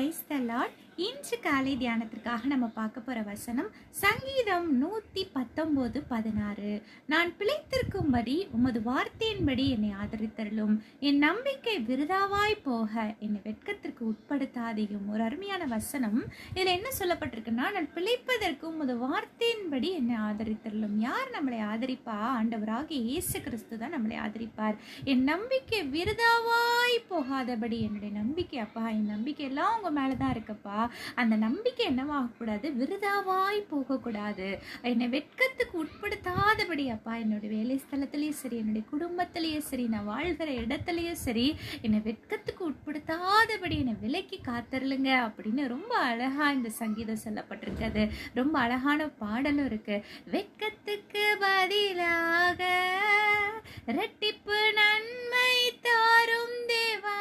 Praise the Lord. இன்று காலை தியானத்திற்காக நம்ம பார்க்க போற வசனம் சங்கீதம் 119:16. நான் பிழைத்திருக்கும்படி உமது வார்த்தையின்படி என்னை ஆதரித்தருளும், என் நம்பிக்கை விருதாவாய் போக என்னை வெட்கத்திற்கு உட்படுத்தாதையும். ஒரு அருமையான வசனம். இதுல என்ன சொல்லப்பட்டிருக்குன்னா, நான் பிழைப்பதற்கு உமது வார்த்தையின்படி என்னை ஆதரித்தருளும். யார் நம்மளை ஆதரிப்பா? ஆண்டவராகிய இயேசு கிறிஸ்து தான் நம்மளை ஆதரிப்பார். என் நம்பிக்கை விருதாவாய் போகாதபடி, என்னுடைய நம்பிக்கை அப்பா, என் நம்பிக்கை எல்லாம் உங்க மேலதான் இருக்குப்பா. அந்த நம்பிக்கை என்னவாகக்கூடாது, விருதாவாய் போகக்கூடாது. என்னை வெட்கத்துக்கு உட்படுத்தாதபடி அப்பா, என்னுடைய வேலை ஸ்தலத்திலையும் சரி, என்னுடைய குடும்பத்திலையும் சரி, நான் வாழ்கிற இடத்துலையும் சரி, என்னை வெட்கத்துக்கு உட்படுத்தாதபடி என்னை விலக்கி காத்தருளுங்க அப்படின்னு ரொம்ப அழகா இந்த சங்கீதம் சொல்லப்பட்டிருக்கிறது. ரொம்ப அழகான பாடலும் இருக்கு. வெட்கத்துக்கு பதிலாக இரட்டிப்பு நன்மை தாரும் தேவா,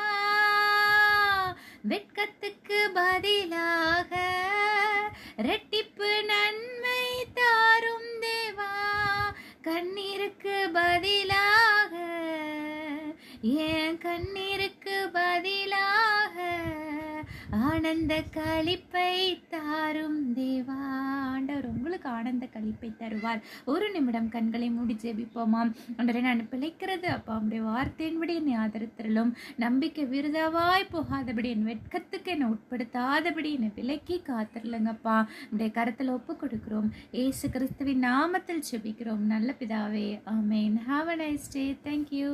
வெட்கத்துக்கு பதிலாக இரட்டிப்பு நன்மை தாரும் தேவா, கண்ணீருக்கு பதிலாக, என் கண்ணீருக்கு பதிலாக ஆனந்த களிப்பை தாரும் தேவா. ஆண்டவர் உங்களுக்கு ஆனந்த களிப்பை தருவார். ஒரு நிமிடம் கண்களை மூடி ஜெபிப்போமாம். ஆண்டவரே, நான் பிழைக்கிறது அப்பா, உடைய வார்த்தையின்படி என்னை ஆதரித்தருளும், நம்பிக்கை விருதாவாய் போகாதபடி, என் வெட்கத்துக்கு என்னை உட்படுத்தாதபடி என்னை விலக்கி காத்திரலுங்கப்பா. உடைய கரத்தில் ஒப்பு கொடுக்கிறோம். இயேசு கிறிஸ்துவின் நாமத்தில் ஜெபிக்கிறோம் நல்ல பிதாவே, ஆமென். Have a nice day. Thank you.